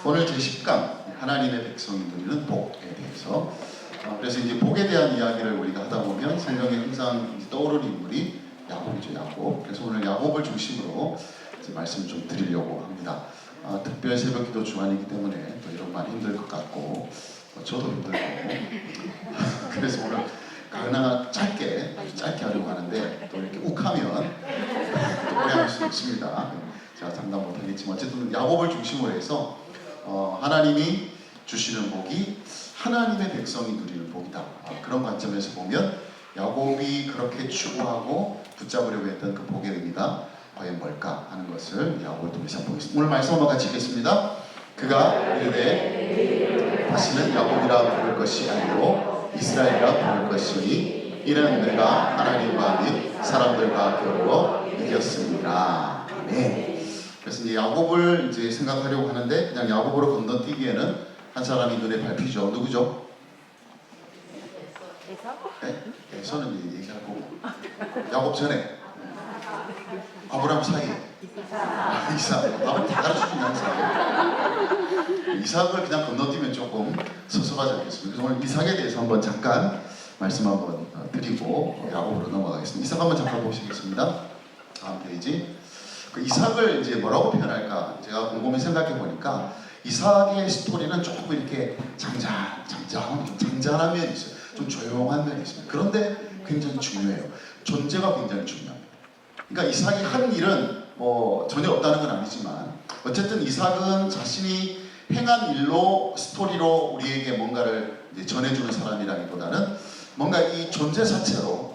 오늘 제10강 하나님의 백성이 누리는 복에 대해서 그래서 이제 복에 대한 이야기를 우리가 하다 보면 성경에 항상 떠오르는 인물이 야곱이죠. 야곱. 그래서 오늘 야곱을 중심으로 이제 말씀을 좀 드리려고 합니다. 특별 새벽기도 주간이기 때문에 또 이런 말이 힘들 것 같고 저도 힘들고 그래서 오늘 가능한 짧게 하려고 하는데 또 이렇게 욱하면 또 오래 할 수 있습니다. 제가 장담 못하겠지만 어쨌든 야곱을 중심으로 해서 하나님이 주시는 복이 하나님의 백성이 누리는 복이다. 그런 관점에서 보면 야곱이 그렇게 추구하고 붙잡으려고 했던 그 복의 의미가 과연 뭘까 하는 것을 야곱을 통해서 보겠습니다. 오늘 말씀 한번 같이 읽겠습니다. 그가 이르되 다시는 야곱이라 부를 것이 아니요 이스라엘이라 부를 것이니 이는 내가 하나님과 및 사람들과 겨루어 이겼습니다. 아멘. 그래서 이제 야곱을 이제 생각하려고 하는데 그냥 야곱으로 건너뛰기에는 한 사람이 눈에 밟히죠. 누구죠? 네? 에서는 얘기할 거고 야곱 전에 아브라함 사이에 이삭. 아브라함 다 가르쳐주는 항상 이삭을 그냥 건너뛰면 조금 섭섭하지 않겠습니까? 그래서 오늘 이삭에 대해서 한번 잠깐 말씀 한번 드리고 야곱으로 넘어가겠습니다. 이삭 한번 잠깐 보시겠습니다. 다음 페이지. 그 이삭을 이제 뭐라고 표현할까? 제가 곰곰이 생각해 보니까 이삭의 스토리는 조금 이렇게 잔잔한 면이 있어요. 좀 조용한 면이 있습니다. 그런데 굉장히 중요해요. 존재가 굉장히 중요합니다. 그러니까 이삭이 한 일은 전혀 없다는 건 아니지만 어쨌든 이삭은 자신이 행한 일로 스토리로 우리에게 뭔가를 이제 전해주는 사람이라기보다는 뭔가 이 존재 자체로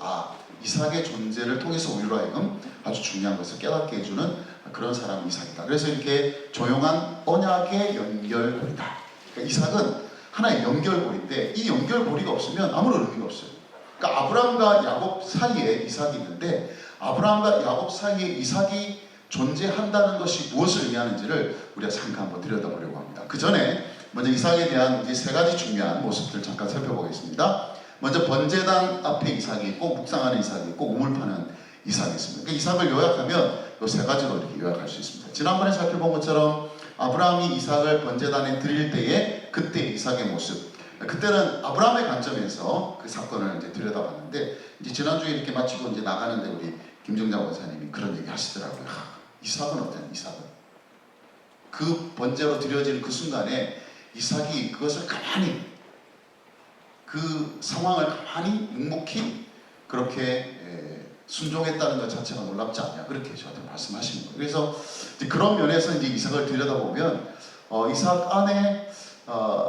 이삭의 존재를 통해서 우리로 하여금 아주 중요한 것을 깨닫게 해주는 그런 사람이 이삭이다. 그래서 이렇게 조용한 언약의 연결고리다. 그러니까 이삭은 하나의 연결고리인데 이 연결고리가 없으면 아무런 의미가 없어요. 그러니까 아브라함과 야곱 사이에 이삭이 있는데 아브라함과 야곱 사이에 이삭이 존재한다는 것이 무엇을 의미하는지를 우리가 잠깐 한번 들여다보려고 합니다. 그 전에 먼저 이삭에 대한 이제 세 가지 중요한 모습들 잠깐 살펴보겠습니다. 먼저 번제단 앞에 이삭이 있고 묵상하는 이삭이 있고 우물 파는 이삭이 있습니다. 그러니까 이삭을 요약하면 이 세 가지로 이렇게 요약할 수 있습니다. 지난번에 살펴본 것처럼 아브라함이 이삭을 번제단에 드릴 때에 그때 이삭의 모습. 그때는 아브라함의 관점에서 그 사건을 이제 들여다봤는데 이제 지난주에 이렇게 마치고 이제 나가는데 우리 김정장 원사님이 그런 얘기 하시더라고요. 이삭은 어떤 이삭은 그 번제로 드려지는 그 순간에 이삭이 그것을 가만히 그 상황을 가만히 묵묵히 그렇게 순종했다는 것 자체가 놀랍지 않냐 그렇게 저한테 말씀하시는 거예요. 그래서 그런 면에서 이제 이삭을 들여다보면 이삭 안에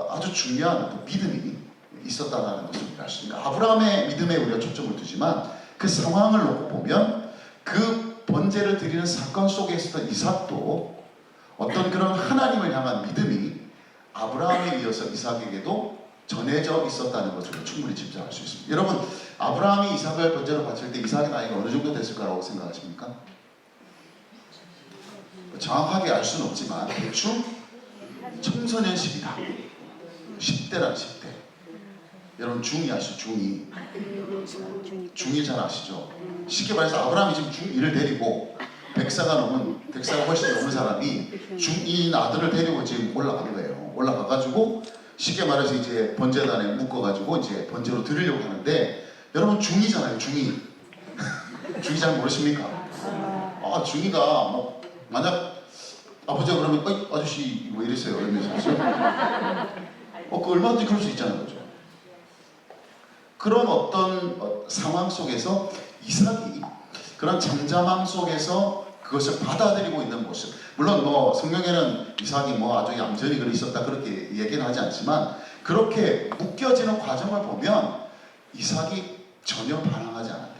아주 중요한 믿음이 있었다는 것을 우리가 알 수 있습니다. 아브라함의 믿음에 우리가 초점을 두지만 그 상황을 놓고 보면 그 번제를 드리는 사건 속에 있었던 이삭도 어떤 그런 하나님을 향한 믿음이 아브라함에 이어서 이삭에게도 전해져 있었다는 것을 충분히 짐작할 수 있습니다. 여러분, 아브라함이 이삭을 번제로 바칠 때 이삭의 나이가 어느 정도 됐을 거라고 생각하십니까? 정확하게 알 수는 없지만 대충 청소년 시기다. 10대란 10대. 여러분 중2 아시죠? 중2. 중1 잘 아시죠? 쉽게 말해서 아브라함이 지금 중1을 데리고 100세가 훨씬 넘은 사람이 중2인 아들을 데리고 지금 올라간 거예요. 올라가가지고 쉽게 말해서 이제 번제단에 묶어가지고 이제 번제로 드리려고 하는데 여러분 중2잖아요. 중2. 중2 잘 모르십니까? 중2가 뭐 만약 아버지가 그러면 아저씨 뭐 이랬어요. 이러면서 그 얼마든지 그럴 수 있잖아요. 그죠? 그런 어떤 상황 속에서 이삭이 그런 잠잠함 속에서 그것을 받아들이고 있는 모습. 물론 성경에는 이삭이 아주 얌전히 그리 있었다 그렇게 얘기는 하지 않지만 그렇게 묶여지는 과정을 보면 이삭이 전혀 반항하지 않았다.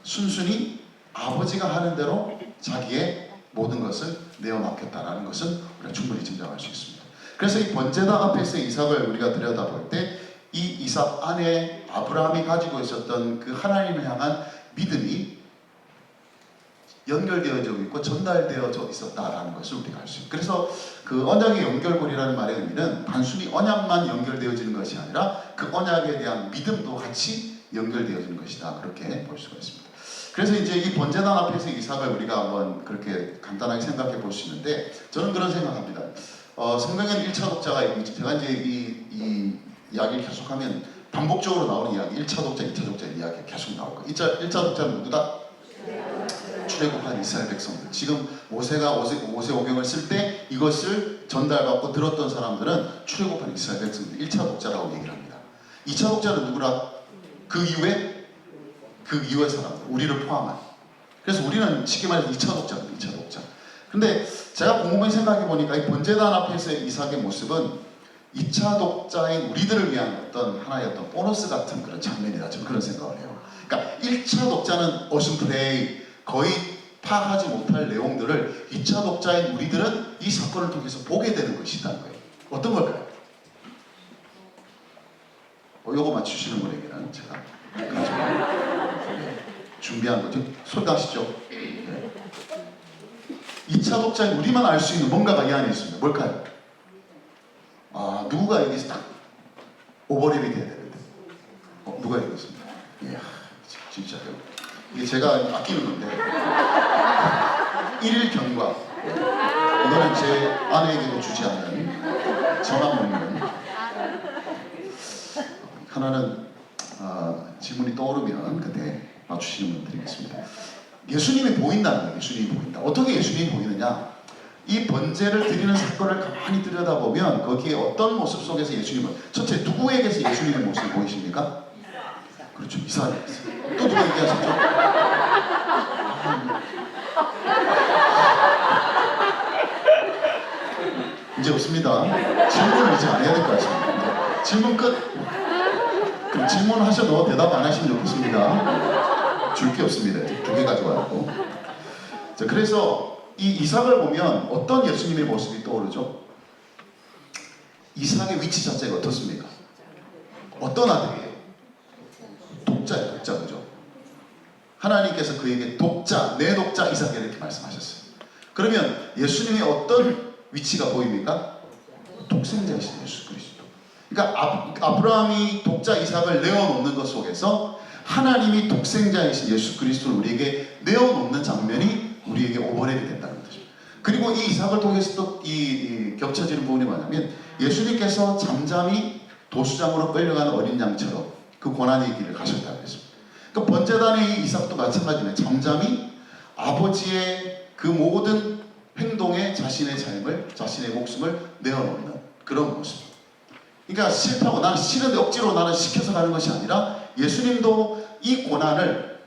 순순히 아버지가 하는 대로 자기의 모든 것을 내어 맡겼다라는 것은 우리가 충분히 짐작할 수 있습니다. 그래서 이 번제단 앞에서의 이삭을 우리가 들여다볼 때 이 이삭 안에 아브라함이 가지고 있었던 그 하나님을 향한 믿음이 연결되어져 있고 전달되어져 있었다라는 것을 우리가 알 수 있습니다. 그래서 그 언약의 연결고리라는 말의 의미는 단순히 언약만 연결되어지는 것이 아니라 그 언약에 대한 믿음도 같이 연결되어지는 것이다. 그렇게 볼 수가 있습니다. 그래서 이제 이 번제단 앞에서 이삭을 우리가 한번 그렇게 간단하게 생각해 볼 수 있는데 저는 그런 생각합니다. 성경에는 1차 독자가 있고 제가 이제 이 이야기를 계속하면 반복적으로 나오는 이야기 1차 독자, 2차 독자 이야기가 계속 나올 거예요. 1차 독자는 누구다? 출애굽한 이스라엘 백성들. 지금 모세가 모세오경을 쓸 때 이것을 전달받고 들었던 사람들은 출애굽한 이스라엘 백성들 1차 독자라고 얘기를 합니다. 2차 독자는 누구라? 그 이후의 사람들, 우리를 포함한. 그래서 우리는 쉽게 말해서 2차 독자입니다. 2차 독자. 근데 제가 곰곰이 생각해 보니까 이 번제단 앞에서의 이삭의 모습은 2차 독자인 우리들을 위한 어떤 하나의 어떤 보너스 같은 그런 장면이다. 저는 그런 생각을 해요. 그러니까 1차 독자는 어슴프레이 거의 파악하지 못할 내용들을 2차 독자인 우리들은 이 사건을 통해서 보게 되는 것이라는 거예요. 어떤 걸까요? 요거 맞추시는 분에게는 제가 준비한 거죠. 손 가시죠. 네. 2차 독자인 우리만 알 수 있는 뭔가가 이 안에 있습니다. 뭘까요? 누가 여기서 딱 오버랩이 돼야 되는데 누가 얘기했습니다. 이야, 진짜요. 이게 제가 아끼는 건데 1일 경과 이거는 제 아내에게도 주지 않는 저만 먹는 하나는 질문이 떠오르면 그때 맞추시는 분 드리겠습니다. 예수님이 보인다는 거예요. 예수님이 보인다. 어떻게 예수님이 보이느냐? 이 번제를 드리는 사건을 가만히 들여다보면 거기에 어떤 모습 속에서 예수님은 첫째 누구에게서 예수님의 모습이 보이십니까? 그렇죠. 이삭에게서. 또 누가 얘기하셨죠? 이제 없습니다. 질문을 이제 안 해야 될 것 같습니다. 질문 끝. 그럼 질문하셔도 대답 안 하시면 좋겠습니다. 줄 게 없습니다. 2개 가져와요. 자, 그래서 이 이삭을 보면 어떤 예수님의 모습이 떠오르죠? 이삭의 위치 자체가 어떻습니까? 어떤 아들이에요? 독자예요. 독자, 그죠? 하나님께서 그에게 독자, 내 독자 이삭 이렇게 말씀하셨어요. 그러면 예수님의 어떤 위치가 보입니까? 독생자이신 예수 그리스도. 그러니까 아브라함이 독자 이삭을 내어놓는 것 속에서 하나님이 독생자이신 예수 그리스도를 우리에게 내어놓는 장면이 우리에게 오버랩이 된다는 거죠. 그리고 이 이삭을 통해서 또 이 겹쳐지는 부분이 뭐냐면 예수님께서 잠잠히 도수장으로 끌려가는 어린 양처럼 그 고난의 길을 가셨다고 했습니다. 그 번제단의 이 이삭도 마찬가지입니다. 잠잠히 아버지의 그 모든 행동에 자신의 삶을, 자신의 목숨을 내어놓는 그런 모습. 그러니까 싫다고 나는 싫은데 억지로 나는 시켜서 가는 것이 아니라 예수님도 이 고난을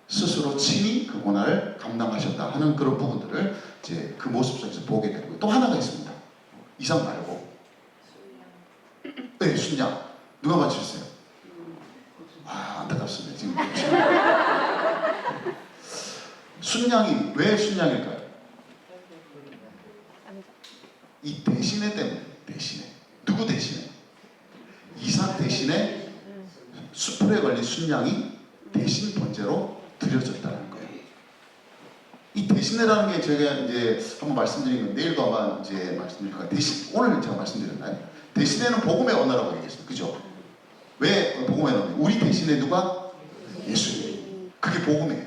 스스로 친히 그 고난을 감당하셨다 하는 그런 부분들을 이제 그 모습 속에서 보게 되고 또 하나가 있습니다. 이삭 말고 네, 순양. 누가 맞추셨어요? 안타깝습니다. 지금 순양이 왜 순양일까요? 이 대신에 때문에. 대신에 누구 대신에? 이삭 대신에 수풀에 걸린 순양이 대신 번제로 드려졌다는 거예요. 이 대신이라는 게 제가 이제 한번 말씀드린 건 내일도 아마 이제 말씀드릴 거예요. 대신 오늘 제가 말씀드렸나요? 대신에는 복음의 언어라고 얘기했어요. 그죠? 왜 복음의 언어? 우리 대신에 누가? 예수님. 그게 복음이에요.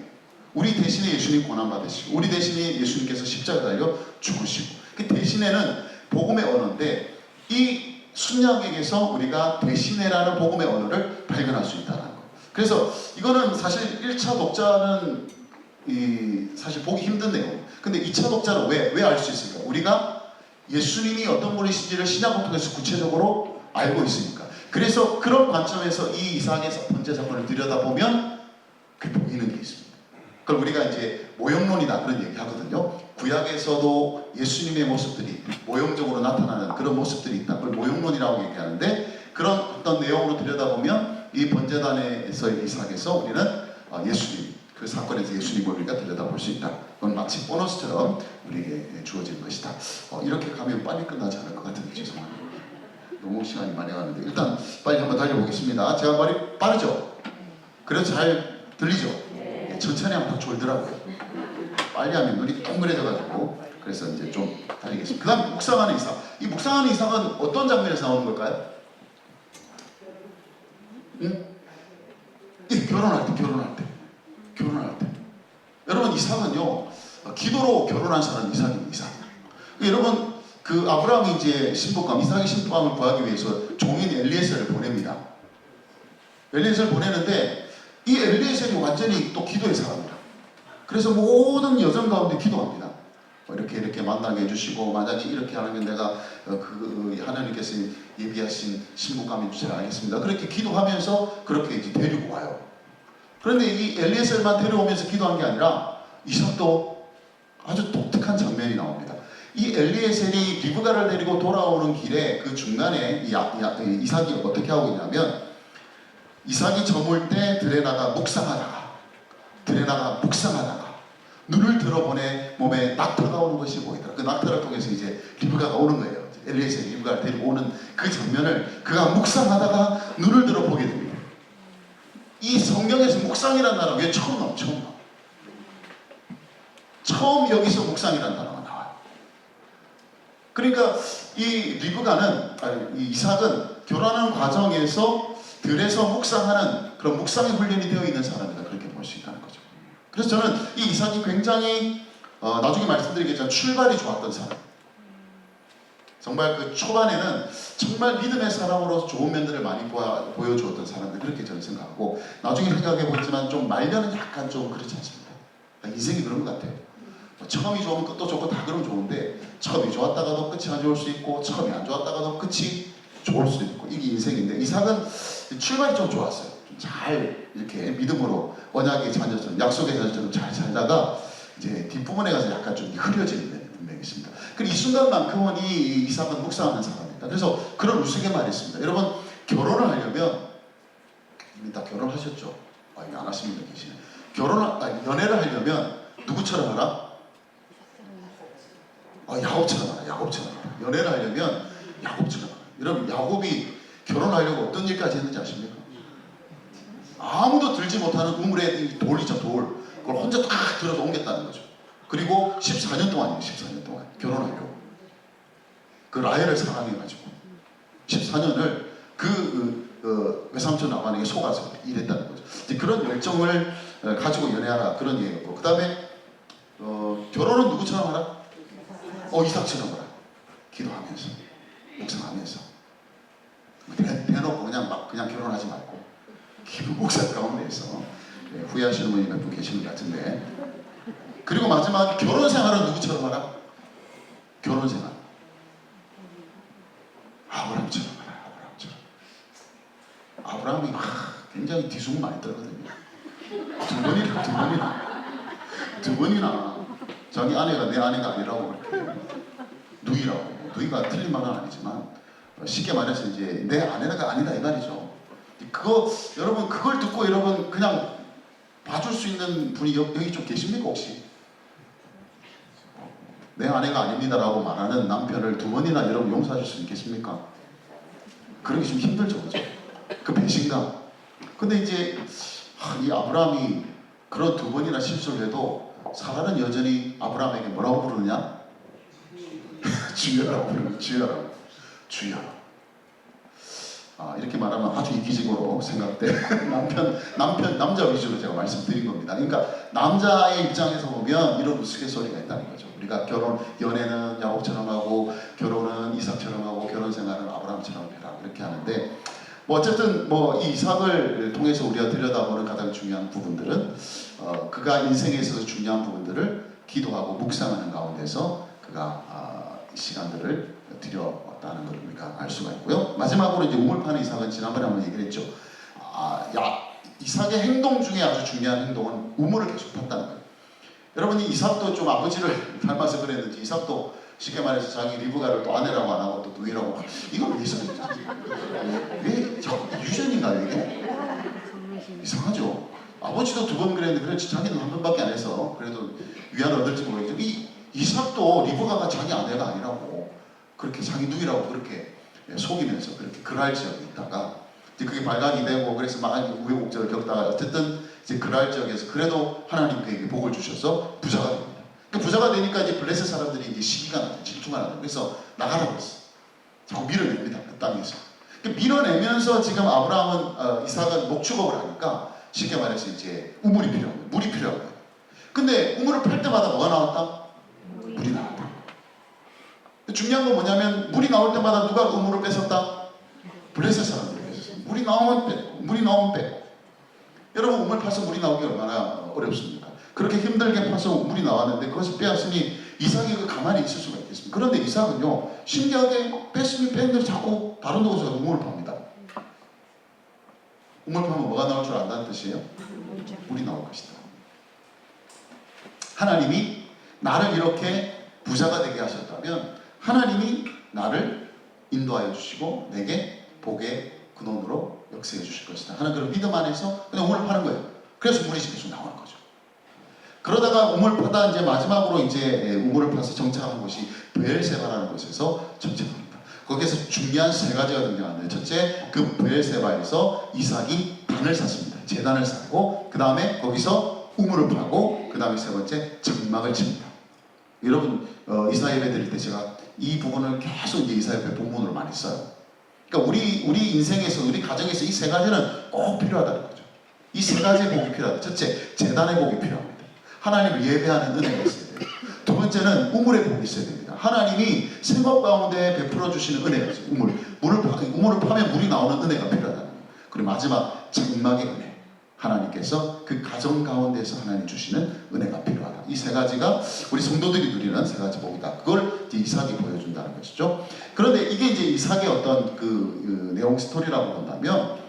우리 대신에 예수님 고난 받으시고 우리 대신에 예수님께서 십자가 달려 죽으시고 그 대신에는 복음의 언어인데 이 순양에게서 우리가 대신에라는 복음의 언어를 발견할 수 있다는 거예요. 그래서 이거는 사실 1차 독자는 사실 보기 힘든 내용. 근데 2차 독자는 왜 알 수 있을까? 우리가 예수님이 어떤 분이신지를 신약을 통해서 구체적으로 알고 있으니까. 그래서 그런 관점에서 이 이삭의 번제 사건을 들여다보면 그 보이는 게 있습니다. 그걸 우리가 이제 모형론이다 그런 얘기 하거든요. 구약에서도 예수님의 모습들이 모형적으로 나타나는 그런 모습들이 있다. 그걸 모형론이라고 얘기하는데 그런 어떤 내용으로 들여다보면 이 번제단에서의 이삭에서 우리는 예수님, 그 사건에서 예수님을 우리가 들여다볼 수 있다. 그건 마치 보너스처럼 우리에게 주어진 것이다. 이렇게 가면 빨리 끝나지 않을 것 같은데 죄송합니다. 너무 시간이 많이 가는데 일단 빨리 한번 달려보겠습니다. 제가 말이 빠르죠? 그래서 잘 들리죠? 천천히 하면 더 졸더라고요. 빨리 하면 눈이 동그래져가지고 그래서 이제 좀 달리겠습니다. 그 다음 묵상하는 이삭. 이 묵상하는 이삭은 어떤 장면에서 나오는 걸까요? 응? 결혼할 때. 여러분 이삭은요 기도로 결혼한 사람이 이삭입니다. 이삭. 여러분 그 아브라함이 이제 신부감, 이삭의 신부감을 구하기 위해서 종인 엘리에셀을 보냅니다. 엘리에셀을 보내는데 이 엘리에셀이 완전히 또 기도의 사람이라. 그래서 모든 여정 가운데 기도합니다. 이렇게 만나게 해주시고 만약에 이렇게 하면 내가 하나님께서 예비하신 신부감인 줄 알겠습니다. 그렇게 기도하면서 그렇게 이제 데리고 와요. 그런데 이 엘리에셀만 데려오면서 기도한 게 아니라 이삭도 아주 독특한 장면이 나옵니다. 이 엘리에셀이 리브가를 데리고 돌아오는 길에 그 중간에 이삭이 어떻게 하고 있냐면 이삭이 저물 때 들에 나가 묵상하다가 눈을 들어보내 몸에 낙타가 오는 것이 보이더라. 그 낙타를 통해서 이제 리브가가 오는 거예요. 엘리에셀이 리브가를 데리고 오는 그 장면을 그가 묵상하다가 눈을 들어보게 됩니다. 이 성경에서 묵상이라는 단어가 왜 처음 나와요? 처음 여기서 묵상이라는 단어가 나와요. 그러니까 이 이삭은 결혼하는 과정에서 들에서 묵상하는 그런 묵상의 훈련이 되어 있는 사람이다. 그렇게 볼 수 있다는 거죠. 그래서 저는 이 이삭이 굉장히 나중에 말씀드리겠지만 출발이 좋았던 사람. 정말 그 초반에는 정말 믿음의 사람으로서 좋은 면들을 많이 보여주었던 사람들 그렇게 저는 생각하고 나중에 생각해 보지만 좀 말년은 약간 좀 그렇지 않습니다. 인생이 그런 것 같아요. 처음이 좋으면 끝도 좋고 다 그러면 좋은데 처음이 좋았다가도 끝이 안 좋을 수 있고 처음이 안 좋았다가도 끝이 좋을 수 있고 이게 인생인데 이삭은 출발이 좀 좋았어요. 좀 잘 이렇게 믿음으로 언약의 자녀처럼 약속의 자녀처럼 잘 살다가 이제 뒷부분에 가서 약간 좀 흐려지는 면이 분명히 있습니다. 그리고 이 순간만큼은 이 이삭은 묵상하는 사람입니다. 그래서 그런 우스갯말이 있습니다. 여러분 결혼을 하려면 이미 다 결혼하셨죠? 이거 안 하시는 분 계시네. 연애를 하려면 누구처럼 하라? 야곱처럼 하라. 연애를 하려면 야곱처럼 하라. 여러분 야곱이 결혼하려고 어떤 일까지 했는지 아십니까? 아무도 들지 못하는 우물에 돌이죠. 그걸 혼자 딱 들어서 옮겼다는 거죠. 그리고 14년 동안 결혼하려고 그 라헬을 사랑해가지고 14년을 그 외삼촌 아버님에게 속아서 일했다는 거죠. 이제 그런 열정을 가지고 연애하라 그런 얘기였고 그 다음에 결혼은 누구처럼 하라? 이삭처럼 하라. 기도하면서 묵상하면서 대놓고 그냥 결혼하지 말고 기도 묵상 가운데에서 후회하시는 분이 몇 분 계시는 것 같은데 그리고 마지막에 결혼 생활은 누구처럼 하라? 결혼 생활 아브라함처럼 하라. 아브라함이 굉장히 뒤숭 많이 떨거든요. 두 번이나 자기 아내가 내 아내가 아니라고 그렇게 누이가 틀린 말은 아니지만 쉽게 말해서 이제 내 아내가 아니다 이 말이죠. 여러분 그걸 듣고 여러분 그냥 봐줄 수 있는 분이 여기 좀 계십니까 혹시? 내 아내가 아닙니다라고 말하는 남편을 두 번이나 여러분 용서하실 수 있겠습니까? 그러기 좀 힘들죠, 그죠? 그 배신감. 근데 이제 이 아브라함이 그런 두 번이나 실수를 해도 사라는 여전히 아브라함에게 뭐라고 부르느냐? 주여라고 부르는 주여. 이렇게 말하면 아주 이기적으로 생각돼. 남자 위주로 제가 말씀드린 겁니다. 그러니까 남자의 입장에서 보면 이런 우스갯소리가 있다는 거죠. 우리가 연애는 야곱처럼 하고 결혼은 이삭처럼 하고 결혼 생활은 아브라함처럼 해라 이렇게 하는데 어쨌든 이 이삭을 통해서 우리가 들여다보는 가장 중요한 부분들은 그가 인생에 있어서 중요한 부분들을 기도하고 묵상하는 가운데서 그가 시간들을 들여왔다는 걸 우리가 알 수가 있고요. 마지막으로 이제 우물 파는 이삭은 지난번에 한번 얘기를 했죠. 이삭의 행동 중에 아주 중요한 행동은 우물을 계속 팠다는 거예요. 여러분이 이삭도 좀 아버지를 닮아서 그랬는지 이삭도 쉽게 말해서 자기 리브가를 또 아내라고 안 하고 또 누이라고 이건 왜 있었는지 왜 유전인가요 이게? 이상하죠. 아버지도 두 번 그랬는데 그렇지 자기는 한 번밖에 안 해서 그래도 위안을 얻을지 모르겠죠. 이삭도 리브가가 자기 아내가 아니라고 그렇게 자기 누이라고 그렇게 속이면서 그렇게 그랄 지역에 있다가 이제 그게 발각이 되고 그래서 막 우여곡절을 겪다가 어쨌든 이제 그랄 지역에서 그래도 하나님 그에게 복을 주셔서 부자가 됩니다. 그 부자가 되니까 이제 블레셋 사람들이 이제 시기가 나죠. 질투가 나죠. 그래서 나가라고 했어. 자꾸 밀어냅니다. 그 땅에서. 밀어내면서 지금 아브라함은 이삭은 목축업을 하니까 쉽게 말해서 이제 우물이 필요한 거예요. 물이 필요한 거예요. 근데 우물을 팔 때마다 뭐가 나왔다? 물이 나왔다. 중요한 건 뭐냐면 물이 나올 때마다 누가 우물을 뺏었다? 블레셋 사람들이 뺏었어요. 물이 나오면 뺏고 물이 나오면 뺏고. 여러분 우물 파서 물이 나오기 얼마나 어렵습니까? 그렇게 힘들게 파서 물이 나왔는데 그것을 빼앗으니 이삭이 그 가만히 있을 수가 있겠습니까? 그런데 이삭은요 신기하게 뺐으면 뺐는데 자꾸 다른 곳에서 우물을 팝니다. 우물 파면 뭐가 나올 줄 안다는 뜻이에요? 물이 나올 것이다. 하나님이 나를 이렇게 부자가 되게 하셨다면 하나님이 나를 인도하여 주시고 내게 복의 근원으로 역사해 주실 것이다 하는 그런 믿음 안에서 그냥 우물을 파는 거예요. 그래서 물이 계속 나오는 거죠. 그러다가 우물 파다 이제 마지막으로 이제 우물을 파서 정착한 곳이 브엘세바라는 곳에서 정착합니다. 거기에서 중요한 세 가지가 등장하는데 첫째, 그 브엘세바에서 이삭이 단을 샀습니다. 제단을 샀고 그 다음에 거기서 우물을 파고 그 다음에 세 번째 장막을 칩니다. 여러분 이사 예배 드릴 때 제가 이 부분을 계속 이제 이사 예배 본문으로 많이 써요. 그러니까 우리 인생에서 우리 가정에서 이 세 가지는 꼭 필요하다는 거죠. 이 세 가지의 복이 필요하다. 첫째, 제단의 복이 필요합니다. 하나님을 예배하는 은혜가 있어야 돼요. 두 번째는 우물의 복이 있어야 됩니다. 하나님이 생각 가운데 베풀어 주시는 은혜가 있어요. 우물을 파면 물이 나오는 은혜가 필요하다는 거예요. 그리고 마지막 장막의 은혜. 하나님께서 그 가정 가운데서 하나님 주시는 은혜가 필요하다. 이 세 가지가 우리 성도들이 누리는 세 가지 복이다. 그걸 이제 이삭이 보여준다는 것이죠. 그런데 이게 이제 이삭의 어떤 그 내용 스토리라고 본다면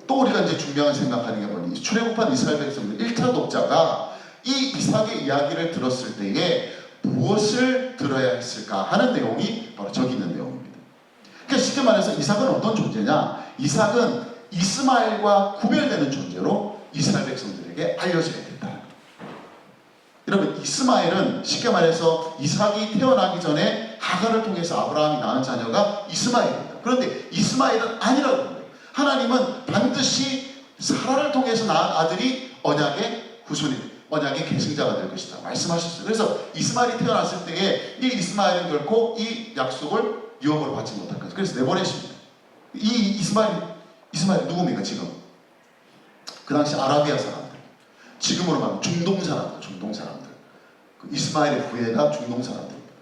또 우리가 이제 중요한 생각하는 게 뭐니? 출애굽한 이스라엘 백성들 1차 독자가 이 이삭의 이야기를 들었을 때에 무엇을 들어야 했을까 하는 내용이 바로 저기 있는 내용입니다. 그러니까 쉽게 말해서 이삭은 어떤 존재냐? 이삭은 이스마엘과 구별되는 존재로 이스라엘 백성들에게 알려져야 된다는 거예요. 여러분 이스마엘은 쉽게 말해서 이삭이 태어나기 전에 하갈을 통해서 아브라함이 낳은 자녀가 이스마엘입니다. 그런데 이스마엘은 아니라고 합니다. 하나님은 반드시 사라를 통해서 낳은 아들이 언약의 후손이 언약의 계승자가 될 것이다 말씀하셨어요. 그래서 이스마엘이 태어났을 때에 이 이스마엘은 결코 이 약속을 유업으로 받지 못할 것이다. 그래서 내보냈습니다. 이 이스마엘 누굽니까 지금? 그 당시 아라비아 사람들, 지금으로 말하면 중동 사람들. 그 이스마엘의 후예가 중동 사람들입니다.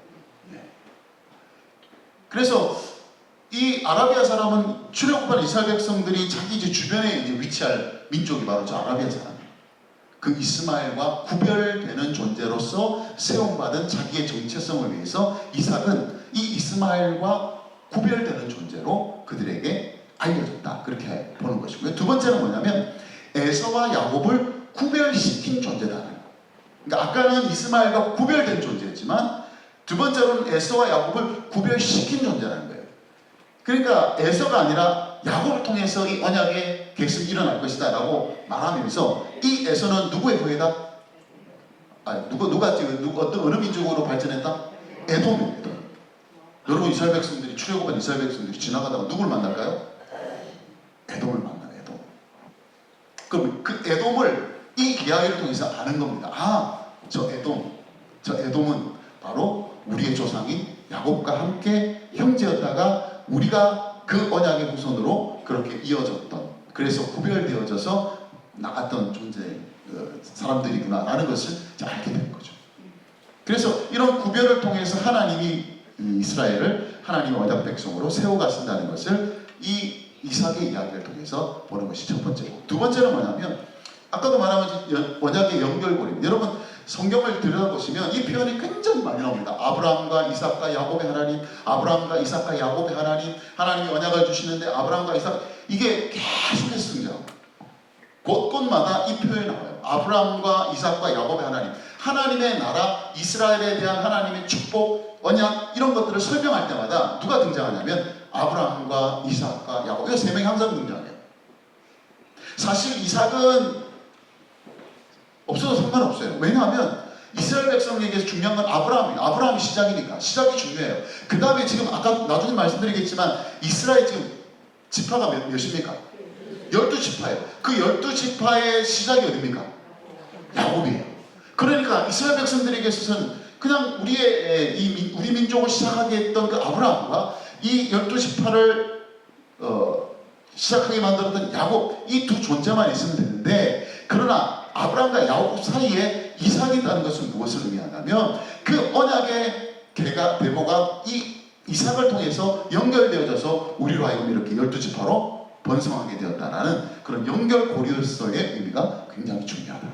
네. 그래서 이 아라비아 사람은 출애굽한 이스라엘 백성들이 자기 이제 주변에 이제 위치할 민족이 바로 저 아라비아 사람이에요. 그 이스마엘과 구별되는 존재로서 세움받은 자기의 정체성을 위해서 이삭은 이 이스마엘과 구별되는 존재로 그들에게 알려졌다. 그렇게 보는 것이고요. 두 번째는 뭐냐면 에서와 야곱을 구별시킨 존재다. 그러니까 아까는 이스마엘과 구별된 존재였지만 두 번째로는 에서와 야곱을 구별시킨 존재라는 거예요. 그러니까 에서가 아니라 야곱을 통해서 이 언약의 계승이 일어날 것이다 라고 말하면서 이 에서는 누구의 후예다? 어떤 어느 민족으로 발전했다? 에돔입니다. 여러분 이스라엘 백성들이 출애굽한 이스라엘 백성들이 지나가다가 누굴 만날까요? 에돔을 만나요. 에돔. 그럼 그 에돔을 이 이야기를 통해서 아는 겁니다. 저 에돔은 바로 우리의 조상인 야곱과 함께 형제였다가 우리가 그 언약의 후손으로 그렇게 이어졌던, 그래서 구별되어져서 나갔던 존재 사람들이구나 라는 것을 알게 된 거죠. 그래서 이런 구별을 통해서 하나님이 이스라엘을 하나님의 언약 백성으로 세워가신다는 것을 이 이삭의 이야기를 통해서 보는 것이 첫 번째고, 두 번째는 뭐냐면 아까도 말한 언약의 연결고리입니다. 여러분 성경을 들여다보시면 이 표현이 굉장히 많이 나옵니다. 아브라함과 이삭과 야곱의 하나님, 아브라함과 이삭과 야곱의 하나님, 하나님이 언약을 주시는데 아브라함과 이삭, 이게 계속해서 등장합니다. 곳곳마다 이 표현이 나와요. 아브라함과 이삭과 야곱의 하나님, 하나님의 나라 이스라엘에 대한 하나님의 축복, 언약, 이런 것들을 설명할 때마다 누가 등장하냐면 아브라함과 이삭과 야곱, 이 세 명이 항상 등장해요. 사실 이삭은 없어도 상관없어요. 왜냐하면 이스라엘 백성에게서 중요한 건 아브라함이에요. 아브라함이 시작이니까. 시작이 중요해요. 그 다음에 지금 아까 나중에 말씀드리겠지만 이스라엘 지금 지파가 몇입니까? 12지파예요. 그 12지파의 시작이 어디입니까? 야곱이에요. 그러니까 이스라엘 백성들에게 있어서는 그냥 우리 민족을 시작하게 했던 그 아브라함과 이 12지파를 시작하게 만들었던 야곱, 이 두 존재만 있으면 되는데, 그러나 아브라함과 야곱 사이에 이삭이 있다는 것은 무엇을 의미하냐면 그 언약의 대보가 이 이삭을 통해서 연결되어져서 우리로 하여금 이렇게 12지파로 번성하게 되었다라는 그런 연결고리로서의 의미가 굉장히 중요하다.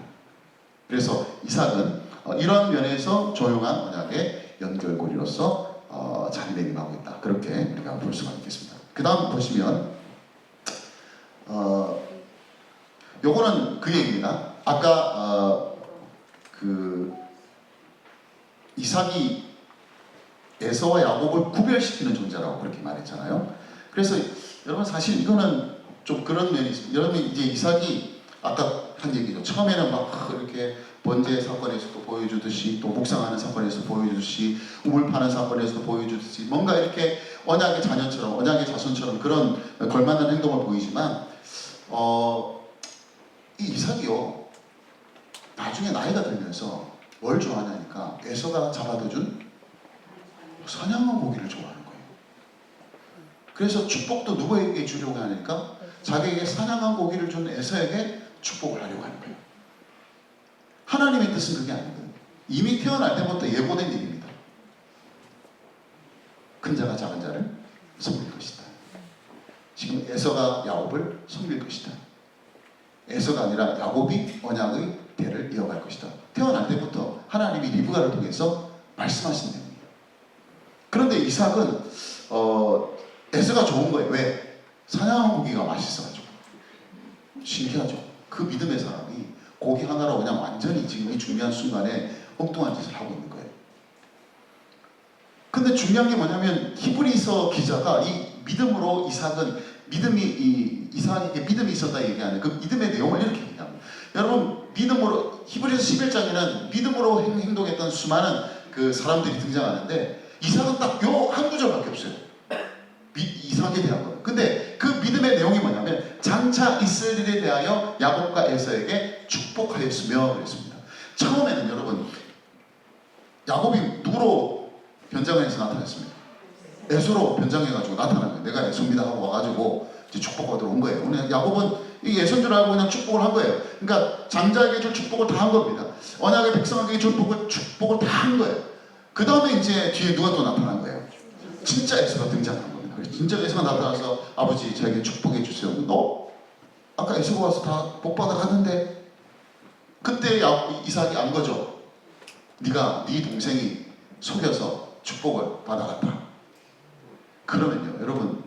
그래서 이삭은 이런 면에서 조용한 언약의 연결고리로서 자리매김하고 있다. 그렇게 우리가 볼 수가 있겠습니다. 그 다음 보시면 요거는 그 얘기입니다. 아까 그 이삭이 에서와 야곱을 구별시키는 존재라고 그렇게 말했잖아요. 그래서 여러분 사실 이거는 좀 그런 면이 있습니다. 여러분 이제 이삭이 아까 한 얘기죠. 처음에는 막 이렇게 번제 사건에서도 보여주듯이 또 묵상하는 사건에서 보여주듯이 우물 파는 사건에서도 보여주듯이 뭔가 이렇게 언약의 자녀처럼 언약의 자손처럼 그런 걸맞는 행동을 보이지만 이 이삭이요 나중에 나이가 들면서 뭘 좋아하냐니까 에서가 잡아다준 사냥한 고기를 좋아하는 거예요. 그래서 축복도 누구에게 주려고 하니까 자기에게 사냥한 고기를 준 에서에게 축복을 하려고 하는 거예요. 하나님의 뜻은 그게 아니거든요. 이미 태어날 때부터 예고된 일입니다. 큰 자가 작은 자를 섬길 것이다. 지금 에서가 야곱을 섬길 것이다. 에서가 아니라 야곱이 언약의 대를 이어갈 것이다. 태어날 때부터 하나님이 리브가를 통해서 말씀하신 내용이에요. 그런데 이삭은 에서가 좋은 거예요. 왜? 사냥한 고기가 맛있어가지고. 신기하죠. 그 믿음의 사람이 고기 하나로 그냥 완전히 지금 이 중요한 순간에 엉뚱한 짓을 하고 있는 거예요. 근데 중요한 게 뭐냐면 히브리서 기자가 이 믿음으로 이삭에게 믿음이 있었다 얘기하는 그 믿음의 내용을 이렇게 얘기합니다. 여러분 믿음으로 히브리서 11장에는 믿음으로 행동했던 수많은 그 사람들이 등장하는데 이삭은 딱 요 한 구절밖에 없어요. 이삭에 대한 거. 근데 그 믿음의 내용이 뭐냐면 장차 있을 일에 대하여 야곱과 에서에게 축복하였으며 그랬습니다. 처음에는 여러분 야곱이 누구로 변장해서 나타났습니다. 에서로 변장해가지고 나타난 거예요. 내가 에서입니다 하고 와가지고 이제 축복받으러 온 거예요. 오늘 야곱은 이 에서인 줄 알고 그냥 축복을 한 거예요. 그러니까 장자에게 줄 축복을 다 한 겁니다. 언약의 백성에게 줄 축복을 다 한 거예요. 그 다음에 이제 뒤에 누가 또 나타난 거예요. 진짜 에서가 등장한 겁니다. 진짜 에서가 나타나서 아버지 저에게 축복해 주세요. 너 아까 에서가 와서 다 복 받아 갔는데 그때 이삭이 안 거죠. 네가 네 동생이 속여서 축복을 받아갔다. 그러면요 여러분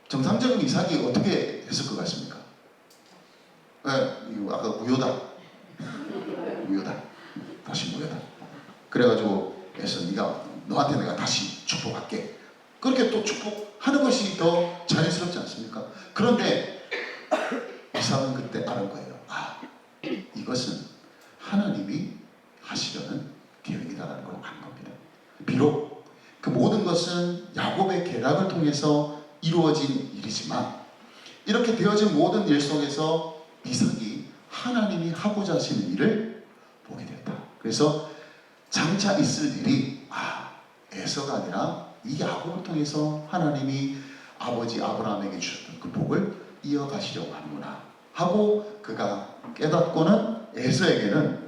정상적인 이삭이 어떻게 했을 것 같습니까? 네, 이거 아까 무효다. 다시 무효다. 그래가지고 에서 네가 너한테 내가 다시 축복할게. 그렇게 또 축복하는 것이 더 자연스럽지 않습니까? 그런데 이삭은 그때 아는 거예요. 이것은 하나님이 하시려는 계획이다라는 걸 아는 겁니다. 비록 그 모든 것은 야곱의 계략을 통해서 이루어진 일이지만 이렇게 되어진 모든 일 속에서 이삭이 하나님이 하고자 하시는 일을 보게 됐다. 그래서 장차 있을 일이 에서가 아니라 이 야곱을 통해서 하나님이 아버지 아브라함에게 주셨던 그 복을 이어가시려고 하는구나 하고 그가 깨닫고는 에서에게는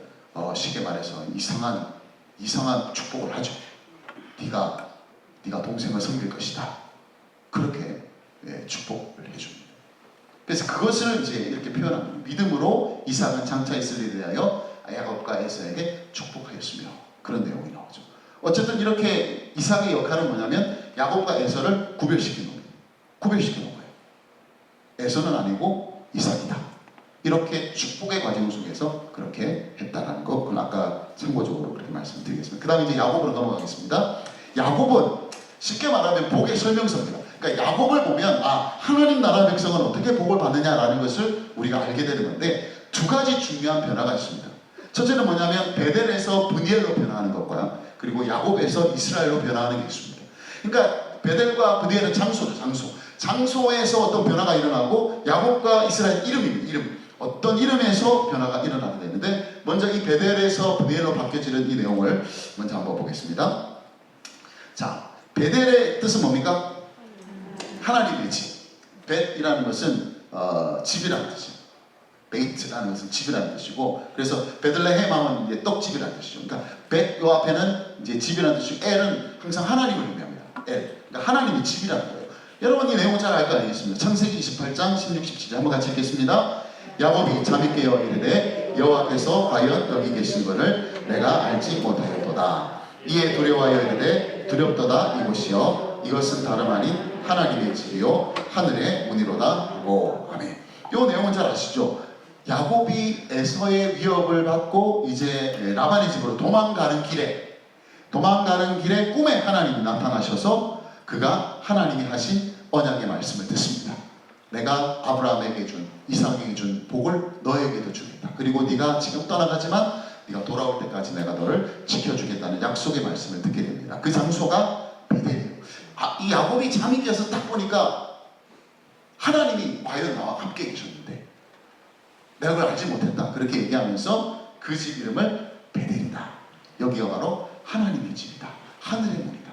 쉽게 말해서 이상한 축복을 하죠. 네가 동생을 섬길 것이다. 그렇게 축복을 해줍니다. 그래서 그것을 이제 이렇게 표현합니다. 믿음으로 이삭은 장차 있을 일에 대하여 야곱과 에서에게 축복하였으며 그런 내용이 나오죠. 어쨌든 이렇게 이삭의 역할은 뭐냐면 야곱과 에서를 구별시킨 겁니다. 구별시켜 놓은 거예요. 에서는 아니고 이삭이다. 이렇게 축복의 과정 속에서 그렇게 했다라는 거, 그건 아까 참고적으로 그렇게 말씀드리겠습니다. 그 다음에 이제 야곱으로 넘어가겠습니다. 야곱은 쉽게 말하면 복의 설명서입니다. 그러니까 야곱을 보면 하나님 나라 백성은 어떻게 복을 받느냐라는 것을 우리가 알게 되는 건데 두 가지 중요한 변화가 있습니다. 첫째는 뭐냐면 베델에서 브니엘로 변화하는 것과 그리고 야곱에서 이스라엘로 변화하는 게 있습니다. 그러니까 베델과 브니엘은 장소죠. 장소에서 어떤 변화가 일어나고 야곱과 이스라엘 이름입니다. 이름. 어떤 이름에서 변화가 일어나게 되는데 먼저 이 베델에서 브니엘로 바뀌어지는 이 내용을 먼저 한번 보겠습니다. 베델의 뜻은 뭡니까? 하나님이지. 벳이라는 것은 집이라는 뜻이에요. 베이트라는 것은 집이라는 뜻이고, 그래서 베들레헴은 이제 떡집이라는 뜻이죠. 그러니까 벳 요 앞에는 이제 집이라는 뜻이고, 엘은 항상 하나님을 의미합니다. 엘, 그러니까 하나님의 집이라는 거예요. 여러분 이 내용은 잘 알 거 아니겠습니까? 창세기 28장 16, 17절 한번 같이 읽겠습니다. 야곱이 잠이 깨어 이르되 여호와께서 과연 여기 계신 것을 내가 알지 못하였도다. 이에 두려워하여 이르되 두렵도다 이곳이여 이것은 다름 아닌 하나님의 집이요 하늘의 문이로다 하고. 아멘. 이 내용은 잘 아시죠? 야곱이 에서의 위협을 받고 이제 라반의 집으로 도망가는 길에 꿈에 하나님이 나타나셔서 그가 하나님이 하신 언약의 말씀을 듣습니다. 내가 아브라함에게 준, 이삭에게 준 복을 너에게도 주겠다. 그리고 네가 지금 떠나가지만 네가 돌아올 때까지 내가 너를 지켜주겠다는 약속의 말씀을 듣게 됩니다. 그 장소가 베델이에요. 이 야곱이 잠이 깨서 딱 보니까 하나님이 과연 나와 함께 계셨는데 내가 그걸 알지 못했다. 그렇게 얘기하면서 그 집 이름을 베델이다. 여기가 바로 하나님의 집이다. 하늘의 문이다.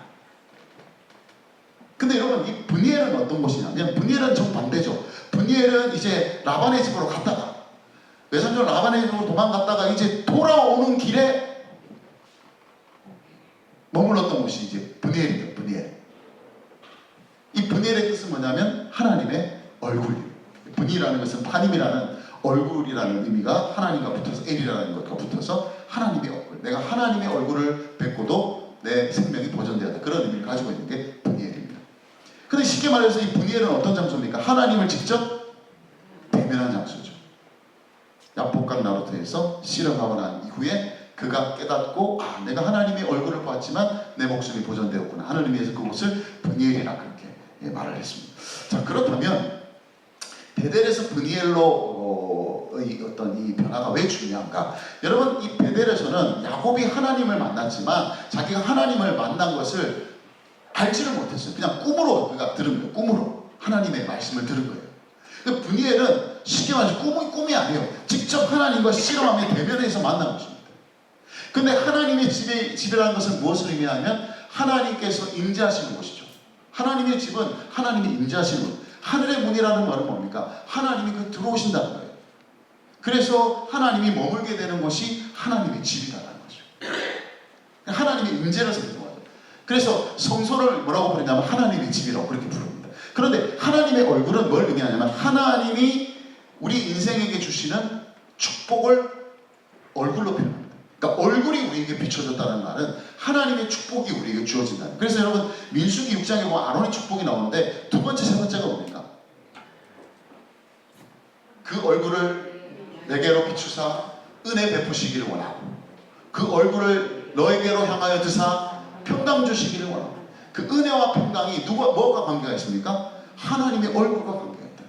근데 여러분 이 브니엘은 어떤 곳이냐면 브니엘은 정반대죠. 브니엘은 이제 라반의 집으로 갔다가 외삼촌 라반의 집으로 도망갔다가 이제 돌아오는 길에 머물렀던 곳이 이제 브니엘이에요. 브니엘. 이 브니엘의 뜻은 뭐냐면 하나님의 얼굴. 브니라는 것은 파님이라는 얼굴이라는 의미가 하나님과 붙어서 엘이라는 것과 붙어서 하나님의 얼굴. 내가 하나님의 얼굴을 뵙고도 내 생명이 보존되었다. 그런 의미를 가지고 있는 게 브니엘입니다. 근데 쉽게 말해서 이 브니엘은 어떤 장소입니까? 하나님을 직접 대면한 장소죠. 야복강 나루터에서 실험하고 난 이후에 그가 깨닫고 내가 하나님의 얼굴을 보았지만 내 목숨이 보존되었구나 하는 의미에서 그곳을 브니엘이라 그렇게 말을 했습니다. 자, 그렇다면 베델에서 브니엘로 어떤 이 변화가 왜 중요한가? 여러분 이 베델에서는 야곱이 하나님을 만났지만 자기가 하나님을 만난 것을 알지를 못했어요. 그냥 꿈으로 그가 들은 거예요. 꿈으로 하나님의 말씀을 들은 거예요. 브니엘은 쉽게 말해서 꿈이 아니에요. 직접 하나님과 실험하며 대면해서 만난 것입니다. 근데 하나님의 집이라는 것은 무엇을 의미하면 하나님께서 임재하시는 곳이죠. 하나님의 집은 하나님이 임재하시는 곳. 하늘의 문이라는 말은 뭡니까? 하나님이 들어오신다는 거예요. 그래서 하나님이 머물게 되는 곳이 하나님의 집이라는 거죠. 하나님의 임재를 상징하는 거죠. 그래서 성소를 뭐라고 부르냐면 하나님의 집이라고 그렇게 부릅니다. 그런데 하나님의 얼굴은 뭘 의미하냐면 하나님이 우리 인생에게 주시는 축복을 얼굴로 표현합니다. 그러니까 얼굴이 우리에게 비춰졌다는 말은 하나님의 축복이 우리에게 주어진다. 그래서 여러분 민수기 6장에 보면 아론의 축복이 나오는데 두 번째, 세 번째가 뭡니까? 그 얼굴을 내게로 비추사 은혜 베푸시기를 원하고 그 얼굴을 너에게로 향하여 드사 평강 주시기를 원하고 그 은혜와 평강이 뭐가 관계가 있습니까? 하나님의 얼굴과 관계가 있다.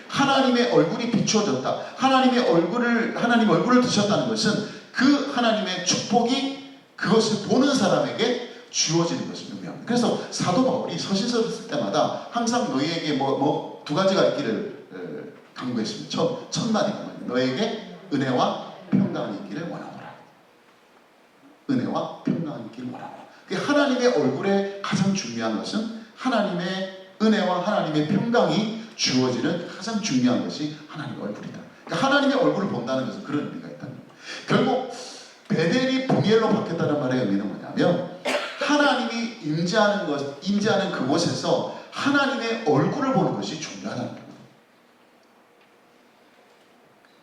하나님의 얼굴이 비추어졌다. 하나님의 얼굴을 드셨다는 것은 그 하나님의 축복이 그것을 보는 사람에게 주어지는 것을 의미합니다. 그래서 사도 바울이 서신서를 쓸 때마다 항상 너희에게 두 가지가 있기를 강구했습니다. 첫 마디가 너에게 은혜와 평강이 있기를 원하노라. 은혜와 평강이 있기를 원하노라. 하나님의 얼굴에 가장 중요한 것은 하나님의 은혜와 하나님의 평강이 주어지는 가장 중요한 것이 하나님의 얼굴이다. 그러니까 하나님의 얼굴을 본다는 것은 그런 의미가 있다. 결국 베델이 브니엘로 바뀌었다는 말의 의미는 뭐냐면 하나님이 임재하는 그곳에서 하나님의 얼굴을 보는 것이 중요하다는 겁니다.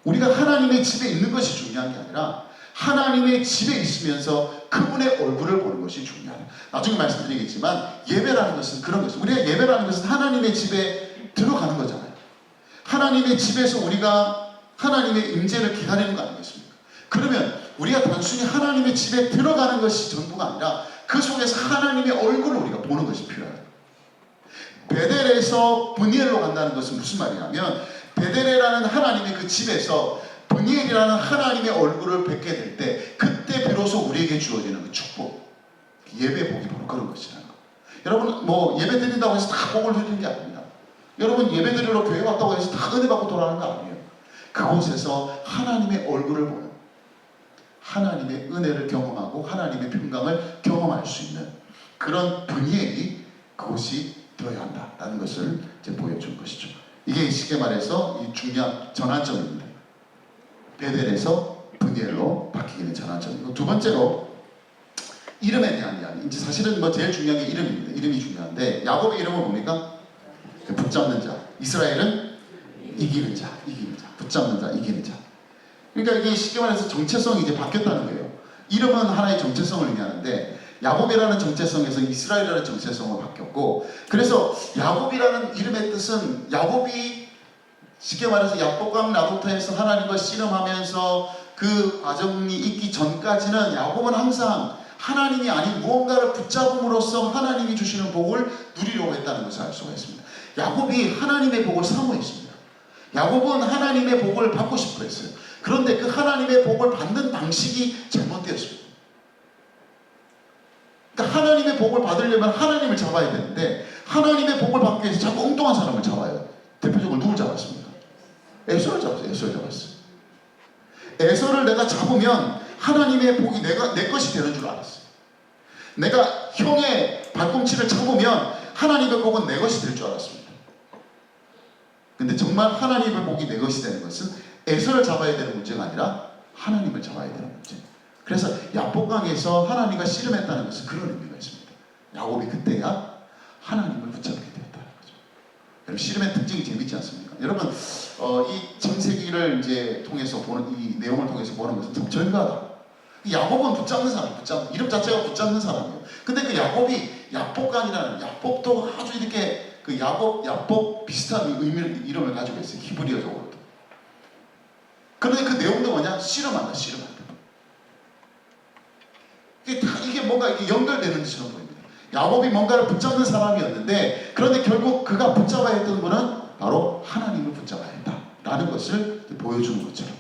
우리가 하나님의 집에 있는 것이 중요한 게 아니라 하나님의 집에 있으면서 그분의 얼굴을 보는 것이 중요하다. 나중에 말씀드리겠지만 예배라는 것은 그런 것입니다. 우리가 예배라는 것은 하나님의 집에 들어가는 거잖아요. 하나님의 집에서 우리가 하나님의 임재를 기다리는 거 아니겠습니까? 그러면 우리가 단순히 하나님의 집에 들어가는 것이 전부가 아니라 그 속에서 하나님의 얼굴을 우리가 보는 것이 필요해요. 베델에서 브니엘로 간다는 것은 무슨 말이냐면 베델이라는 하나님의 그 집에서 브니엘이라는 하나님의 얼굴을 뵙게 될 때 그때 비로소 우리에게 주어지는 그 축복, 예배 복이 바로 그런 것이라는 거. 여러분 예배 드린다고 해서 다 복을 드리는 게 아닙니다. 여러분 예배 드리러 교회 왔다고 해서 다 은혜 받고 돌아가는 거 아니에요. 그곳에서 하나님의 얼굴을 보는, 하나님의 은혜를 경험하고 하나님의 평강을 경험할 수 있는 그런 브니엘이 그곳이 되어야 한다라는 것을 이제 보여준 것이죠. 이게 쉽게 말해서 이 중요한 전환점입니다. 베델에서 브니엘로 바뀌게 된 전환점이고, 두 번째로 이름에 대한 이야기. 이제 사실은 뭐 제일 중요한 게 이름입니다. 이름이 중요한데, 야곱의 이름은 뭡니까? 붙잡는 자. 이스라엘은 이기는 자, 이기는 자. 붙잡는 자, 이기는 자. 그러니까 이게 쉽게 말해서 정체성이 이제 바뀌었다는 거예요. 이름은 하나의 정체성을 의미하는데, 야곱이라는 정체성에서 이스라엘이라는 정체성으로 바뀌었고, 그래서 야곱이라는 이름의 뜻은, 야곱이 쉽게 말해서 야복강 라도타에서 하나님과 씨름하면서 그 과정이 있기 전까지는 야곱은 항상 하나님이 아닌 무언가를 붙잡음으로써 하나님이 주시는 복을 누리려고 했다는 것을 알 수가 있습니다. 야곱이 하나님의 복을 사모했습니다. 야곱은 하나님의 복을 받고 싶어 했어요. 그런데 그 하나님의 복을 받는 방식이 잘못되었습니다. 그러니까 하나님의 복을 받으려면 하나님을 잡아야 되는데, 하나님의 복을 받기 위해서 자꾸 엉뚱한 사람을 잡아요. 대표적으로 누굴 잡았습니까? 에서를 잡았어요. 에서를 잡았어요. 에서를 내가 잡으면 하나님의 복이 내 것이 되는 줄 알았어요. 내가 형의 발꿈치를 잡으면 하나님의 복은 내 것이 될 줄 알았습니다. 근데 정말 하나님의 복이 내 것이 되는 것은 에서를 잡아야 되는 문제가 아니라 하나님을 잡아야 되는 문제. 그래서 야복강에서 하나님과 씨름했다는 것은 그런 의미가 있습니다. 야곱이 그때야 하나님을 붙잡게 되었다는 거죠. 여러분, 씨름의 특징이 재밌지 않습니까? 여러분, 이 창세기를 이제 통해서 보는, 이 내용을 통해서 보는 것은 참 절묘하다. 야곱은 붙잡는 사람, 이름 자체가 붙잡는 사람이에요. 근데 그 야곱이 야복강이라는, 야복도 아주 이렇게 그 야복 비슷한 이름을 가지고 있어요. 히브리어적으로도. 그런데 그 내용도 뭐냐? 씨름한다, 씨름한다. 이게 뭔가 이게 연결되는 것처럼 보입니다. 야곱이 뭔가를 붙잡는 사람이었는데, 그런데 결국 그가 붙잡아야 했던 분은 바로 하나님을 붙잡아야 했다라는 것을 보여주는 것처럼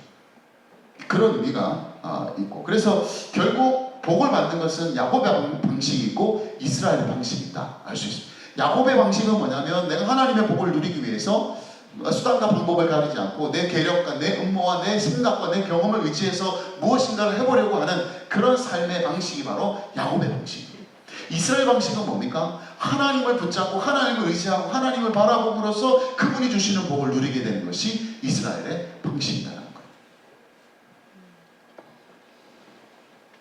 그런 의미가 있고, 그래서 결국 복을 받는 것은 야곱의 방식이 있고 이스라엘의 방식이 있다 알 수 있습니다. 야곱의 방식은 뭐냐면, 내가 하나님의 복을 누리기 위해서 수단과 방법을 가리지 않고 내 계력과 내 음모와 내 생각과 내 경험을 의지해서 무엇인가를 해보려고 하는 그런 삶의 방식이 바로 야곱의 방식이에요. 이스라엘 방식은 뭡니까? 하나님을 붙잡고 하나님을 의지하고 하나님을 바라봄으로써 그분이 주시는 복을 누리게 되는 것이 이스라엘의 방식이라는 거예요.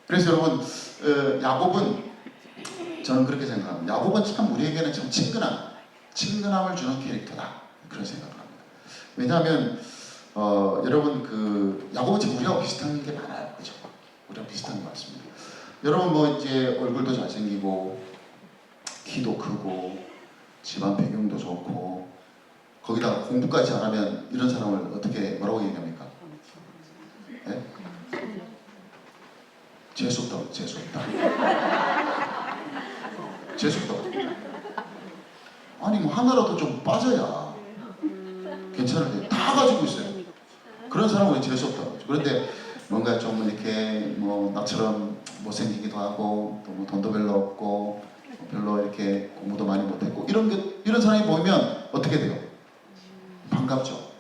그래서 여러분, 야곱은, 저는 그렇게 생각합니다. 야곱은 참 우리에게는 참 친근함을 주는 캐릭터다, 그런 생각을 합니다. 왜냐하면 여러분, 그 야곱은 지금 우리하고 비슷한 게 많아요, 그죠? 우리랑 비슷한 게 많습니다. 여러분, 뭐 이제 얼굴도 잘생기고 키도 크고 집안 배경도 좋고 거기다가 공부까지 안 하면 이런 사람을 어떻게 뭐라고 얘기합니까? 네? 재수없다, 재수없다. 재수없다. 아니 뭐 하나라도 좀 빠져야 괜찮은데 다 가지고 있어요. 그런 사람은 왜 재수없다. 그런데 뭔가 좀 이렇게 뭐 나처럼 못생기기도 하고 또 뭐 돈도 별로 없고 별로 이렇게 공부도 많이 못했고 이런 사람이 보이면 어떻게 돼요? 반갑죠.